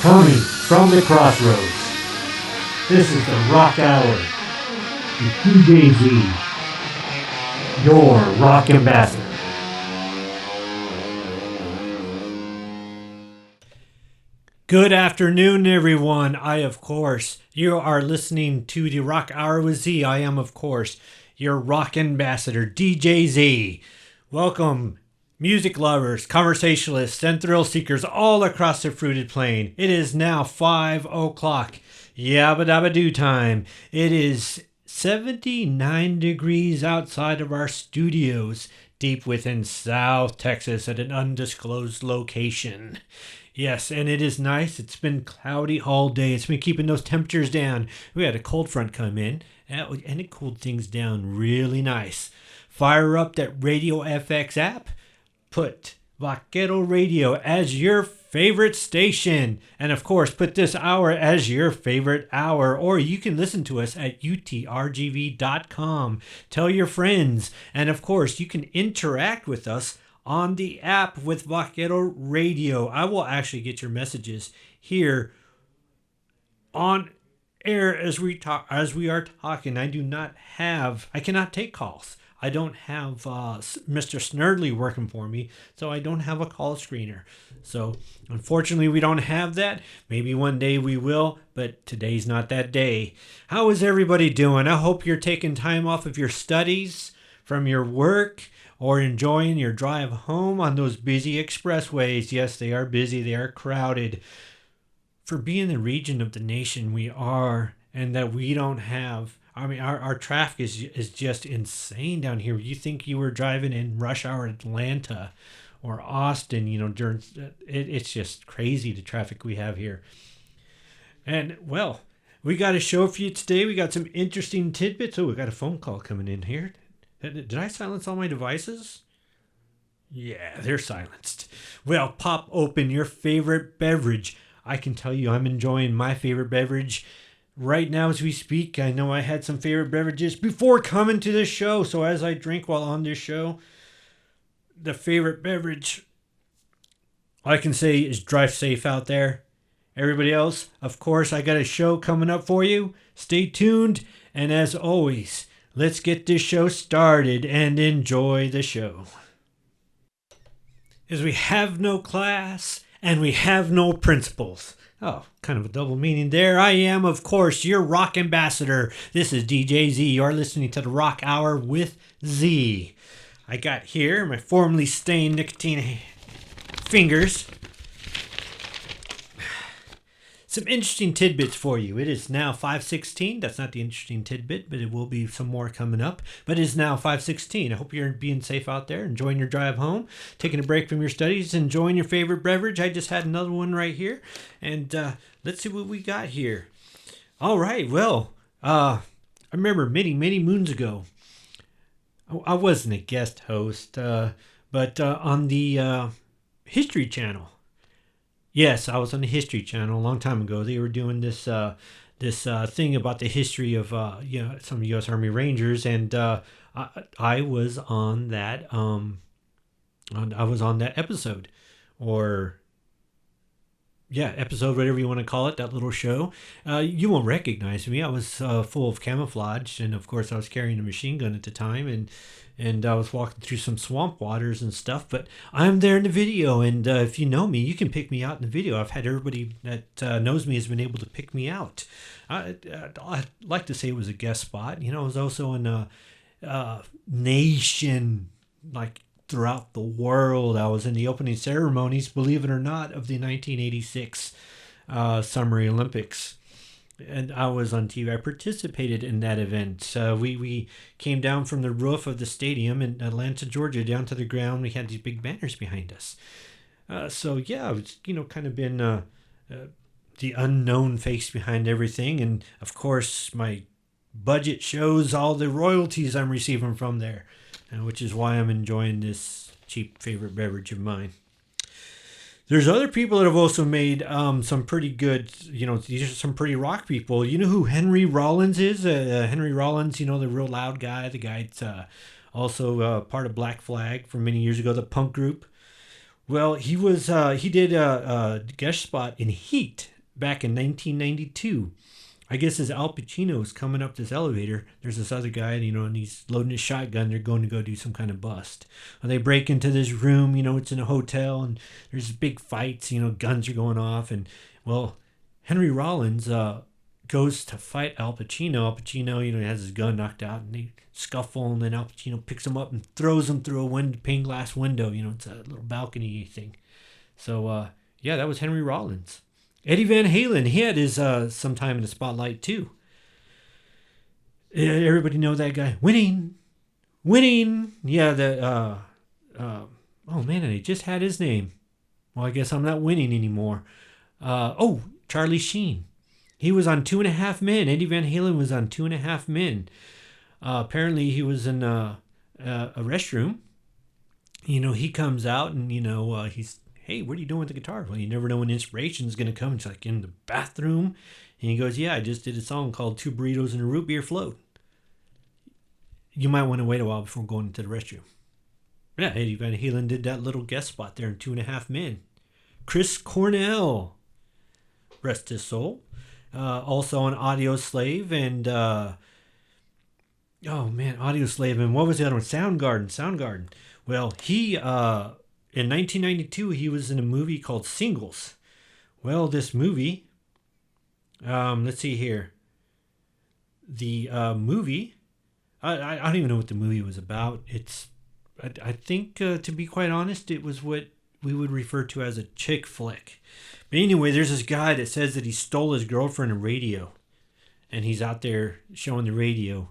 Coming from the crossroads, this is the Rock Hour with DJ your Rock Ambassador. Good afternoon, everyone. You are listening to the Rock Hour with Z. I am, of course, your Rock Ambassador, DJ Z. Welcome, music lovers, conversationalists, and thrill seekers all across the fruited plain. It is now 5 o'clock. Yabba dabba doo time. It is 79 degrees outside of our studios, deep within South Texas at an undisclosed location. Yes, and it is nice. It's been cloudy all day. It's been keeping those temperatures down. We had a cold front come in, and it cooled things down really nice. Fire up that Radio FX app. Put Vaquero Radio as your favorite station. And of course, put this hour as your favorite hour. Or you can listen to us at utrgv.com. Tell your friends. And of course, you can interact with us on the app with Vaquero Radio. I will actually get your messages here on air as we are talking. I cannot take calls. I don't have Mr. Snurdly working for me, so I don't have a call screener. So unfortunately, we don't have that. Maybe one day we will, but today's not that day. How is everybody doing? I hope you're taking time off of your studies, from your work, or enjoying your drive home on those busy expressways. Yes, they are busy. They are crowded. For being the region of the nation we are, and that we don't have, our traffic is just insane down here. You think you were driving in rush hour Atlanta or Austin, during it's just crazy the traffic we have here. And well, we got a show for you today. We got some interesting tidbits. Oh, we got a phone call coming in here. Did I silence all my devices? Yeah, they're silenced. Well, pop open your favorite beverage. I can tell you I'm enjoying my favorite beverage right now as we speak. I know I had some favorite beverages before coming to this show. So as I drink while on this show, the favorite beverage all I can say is drive safe out there. Everybody else, of course, I got a show coming up for you. Stay tuned. And as always, let's get this show started and enjoy the show. As we have no class and we have no principles. Oh, kind of a double meaning there. I am, of course, your Rock Ambassador. This is DJ Z. You're listening to the Rock Hour with Z. I got here my formerly stained nicotine fingers. Some interesting tidbits for you. It is now 5:16. That's not the interesting tidbit, but it will be some more coming up. But it is now 5:16. I hope you're being safe out there, enjoying your drive home, taking a break from your studies, enjoying your favorite beverage. I just had another one right here. And let's see what we got here. All right. Well, I remember many, many moons ago, I wasn't a guest host, but on the History Channel. Yes, I was on the History Channel a long time ago. They were doing this thing about the history of some U.S. Army Rangers, and I was on that episode, episode, whatever you want to call it, that little show. You won't recognize me. I was full of camouflage, and of course I was carrying a machine gun at the time, and I was walking through some swamp waters and stuff, but I'm there in the video, and if you know me, you can pick me out in the video. I've had everybody that knows me has been able to pick me out. I'd like to say it was a guest spot. I was also in a nation, like throughout the world. I was in the opening ceremonies, believe it or not, of the 1986 Summer Olympics. And I was on TV. I participated in that event. We came down from the roof of the stadium in Atlanta, Georgia, down to the ground. We had these big banners behind us. I was, kind of been the unknown face behind everything. And, of course, my budget shows all the royalties I'm receiving from there, which is why I'm enjoying this cheap favorite beverage of mine. There's other people that have also made some pretty good, these are some pretty rock people. You know who Henry Rollins is? Henry Rollins, the real loud guy, the guy that's also part of Black Flag from many years ago, the punk group. Well, he did a guest spot in Heat back in 1992. I guess as Al Pacino is coming up this elevator, there's this other guy, and he's loading his shotgun. They're going to go do some kind of bust. And they break into this room, it's in a hotel, and there's big fights, guns are going off. And, well, Henry Rollins goes to fight Al Pacino. Al Pacino, has his gun knocked out, and they scuffle, and then Al Pacino picks him up and throws him through a pane glass window. It's a little balcony thing. So, yeah, that was Henry Rollins. Eddie Van Halen, he had his some time in the spotlight too. Everybody know that guy. Winning. Yeah, oh man, I just had his name. Well, I guess I'm not winning anymore. Charlie Sheen. He was on 2.5 Men. Eddie Van Halen was on 2.5 Men. Apparently he was in a restroom. He comes out and, he's, hey, what are you doing with the guitar? Well, you never know when inspiration is going to come. It's like in the bathroom. And he goes, yeah, I just did a song called Two Burritos and a Root Beer Float. You might want to wait a while before going into the restroom. Yeah, Eddie Van Halen did that little guest spot there in 2.5 Men. Chris Cornell, rest his soul. Also on Audio Slave and, Audio Slave. And what was the other one? Soundgarden. Well, he, in 1992, he was in a movie called Singles. Well, this movie, let's see here. The movie, I don't even know what the movie was about. I think, to be quite honest, it was what we would refer to as a chick flick. But anyway, there's this guy that says that he stole his girlfriend a radio. And he's out there showing the radio.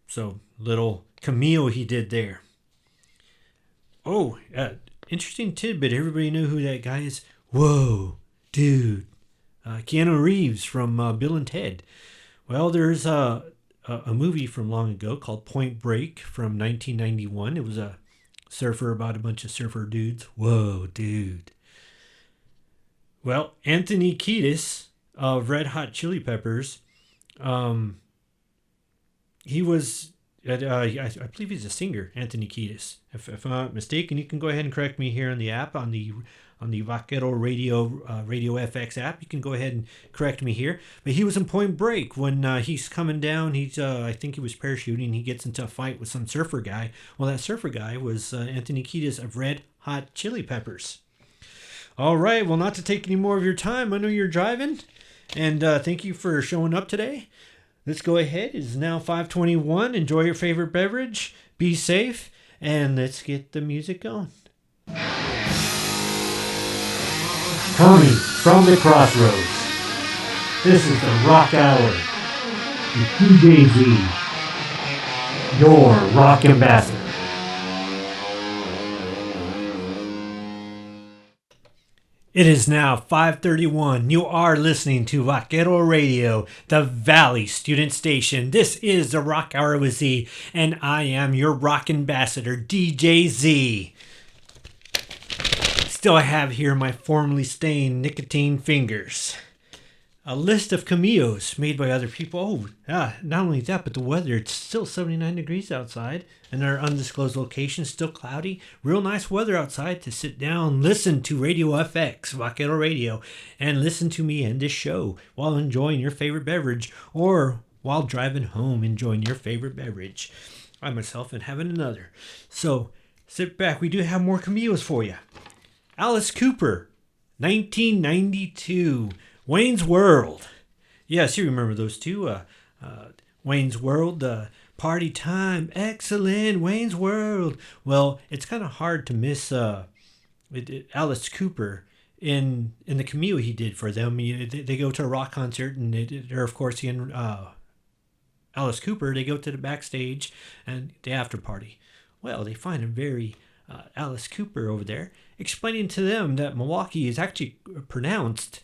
So, little cameo he did there. Oh, interesting tidbit. Everybody know who that guy is? Whoa, dude. Keanu Reeves from Bill and Ted. Well, there's a movie from long ago called Point Break from 1991. It was a surfer about a bunch of surfer dudes. Whoa, dude. Well, Anthony Kiedis of Red Hot Chili Peppers, he was... I believe he's a singer, Anthony Kiedis. If I'm not mistaken, you can go ahead and correct me here on the app, on the Vaquero Radio Radio FX app. You can go ahead and correct me here. But he was in Point Break when he's coming down. I think he was parachuting. He gets into a fight with some surfer guy. Well, that surfer guy was Anthony Kiedis of Red Hot Chili Peppers. All right. Well, not to take any more of your time. I know you're driving, and thank you for showing up today. Let's go ahead. It's now 5:21. Enjoy your favorite beverage. Be safe. And let's get the music going. Coming from the crossroads. This is the Rock Hour with DJZ, your Rock Ambassador. It is now 5:31. You are listening to Vaquero Radio, the Valley Student Station. This is the Rock Hour with Z, and I am your Rock Ambassador, DJ Z. Still have here my formerly stained nicotine fingers. A list of cameos made by other people. Not only that, but the weather. It's still 79 degrees outside, and our undisclosed location is still cloudy. Real nice weather outside to sit down, listen to Radio FX, Vaquero Radio, and listen to me end this show while enjoying your favorite beverage, or while driving home enjoying your favorite beverage. I myself am having another. So sit back. We do have more cameos for you. Alice Cooper, 1992. Wayne's World. Yes, you remember those two. Wayne's World, Party Time, excellent, Wayne's World. Well, it's kind of hard to miss Alice Cooper in the cameo he did for them. They go to a rock concert, and they're, of course, in Alice Cooper. They go to the backstage and the after party. Well, they find a very Alice Cooper over there, explaining to them that Milwaukee is actually pronounced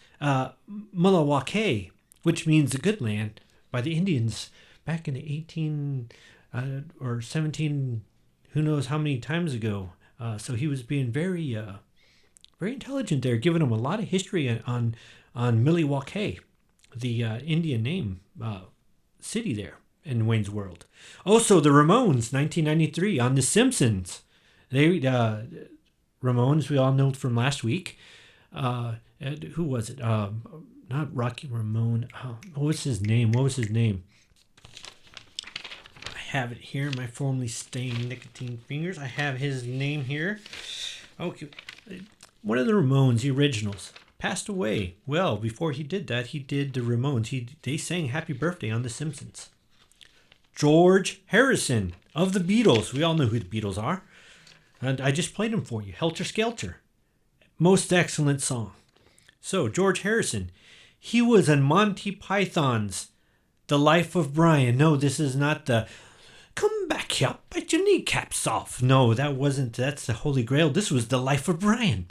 Milwaukee, which means the good land, by the Indians back in the 18 or 17, who knows how many times ago. So he was being very intelligent there, giving them a lot of history on Milwaukee, the Indian name city there in Wayne's World. Also, the Ramones, 1993, on The Simpsons. Ramones, we all know from last week. Who was it? Not Rocky Ramone. What was his name? I have it here. My formerly stained nicotine fingers. I have his name here. Okay. One of the Ramones, the originals, passed away. Well, before he did that, he did the Ramones. They sang Happy Birthday on The Simpsons. George Harrison of the Beatles. We all know who the Beatles are. And I just played them for you. Helter Skelter. Most excellent song. So, George Harrison. He was in Monty Python's The Life of Brian. No, this is not the come back here, bite your kneecaps off. No, that's the Holy Grail. This was The Life of Brian.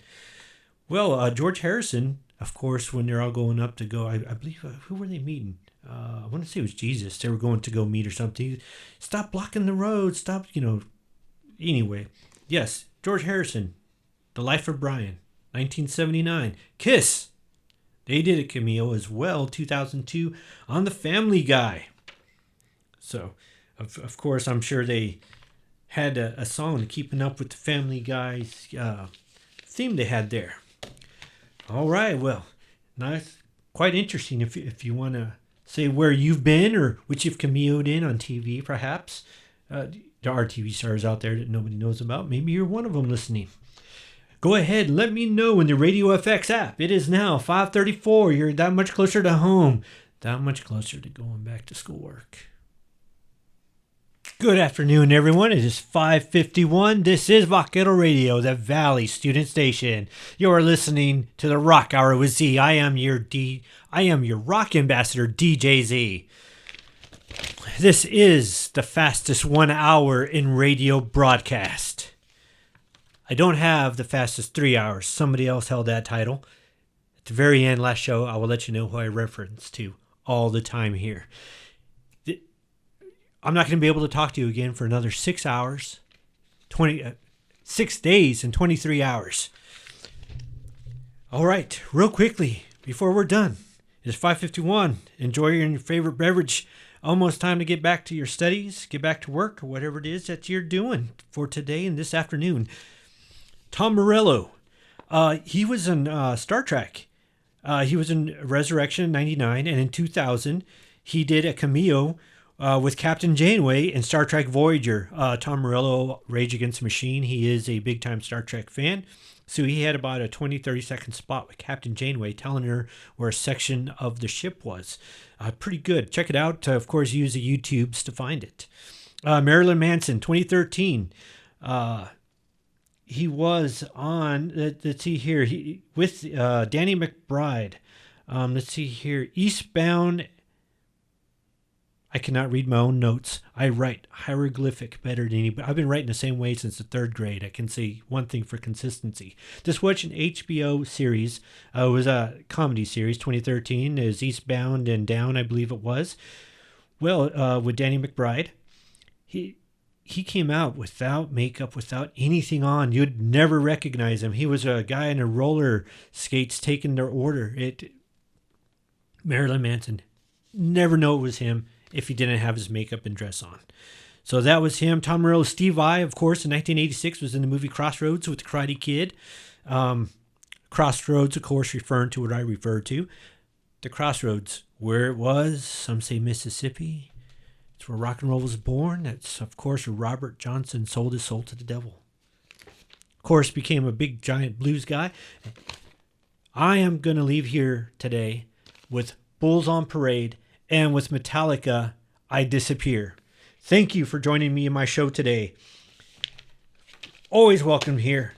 Well, George Harrison, of course, when they're all going up to go, I believe, who were they meeting? I want to say it was Jesus. They were going to go meet or something. Stop blocking the road. Stop, Anyway, yes, George Harrison, The Life of Brian, 1979. Kiss. They did a cameo as well, 2002, on The Family Guy. So, of course, I'm sure they had a song keeping up with the Family Guy's theme they had there. All right, well, nice, quite interesting if you want to say where you've been or which you've cameoed in on TV, perhaps. There are TV stars out there that nobody knows about. Maybe you're one of them listening. Go ahead and let me know in the Radio FX app. It is now 5:34. You're that much closer to home. That much closer to going back to schoolwork. Good afternoon, everyone. It is 5:51. This is Vaquero Radio, the Valley Student Station. You're listening to the Rock Hour with Z. I am your Rock Ambassador, DJ Z. This is the fastest 1 hour in radio broadcast. I don't have the fastest 3 hours. Somebody else held that title. At the very end, last show, I will let you know who I reference to all the time here. I'm not going to be able to talk to you again for another 6 hours, 6 days and 23 hours. All right, real quickly, before we're done, it's 5:51. Enjoy your favorite beverage. Almost time to get back to your studies, get back to work, or whatever it is that you're doing for today and this afternoon. Tom Morello, he was in Star Trek. He was in Resurrection in 99, and in 2000, he did a cameo with Captain Janeway in Star Trek Voyager. Tom Morello, Rage Against the Machine, he is a big-time Star Trek fan. So he had about a 20, 30-second spot with Captain Janeway telling her where a section of the ship was. Pretty good. Check it out. Of course, use the YouTubes to find it. Marilyn Manson, 2013. He was on, let's see here, with Danny McBride. Let's see here, Eastbound. I cannot read my own notes. I write hieroglyphic better than anybody. I've been writing the same way since the third grade. I can say one thing for consistency. Just watch an HBO series. It was a comedy series, 2013. It was Eastbound and Down, I believe it was. Well, with Danny McBride, he came out without makeup, without anything on. You'd never recognize him. He was a guy in a roller skates taking their order. Marilyn Manson, never know it was him if he didn't have his makeup and dress on. So that was him. Tom Morello. Steve Vai, of course, in 1986 was in the movie Crossroads with the Karate Kid. Crossroads, of course, referring to what I referred to. The Crossroads, where it was, some say Mississippi. It's where rock and roll was born. That's, of course, where Robert Johnson sold his soul to the devil. Of course, became a big, giant blues guy. I am going to leave here today with Bulls on Parade and with Metallica, I Disappear. Thank you for joining me in my show today. Always welcome here.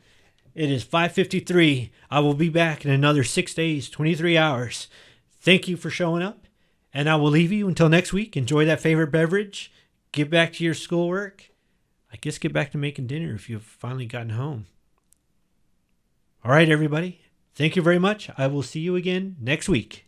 It is 5:53. I will be back in another 6 days, 23 hours. Thank you for showing up. And I will leave you until next week. Enjoy that favorite beverage. Get back to your schoolwork. I guess get back to making dinner if you've finally gotten home. All right, everybody. Thank you very much. I will see you again next week.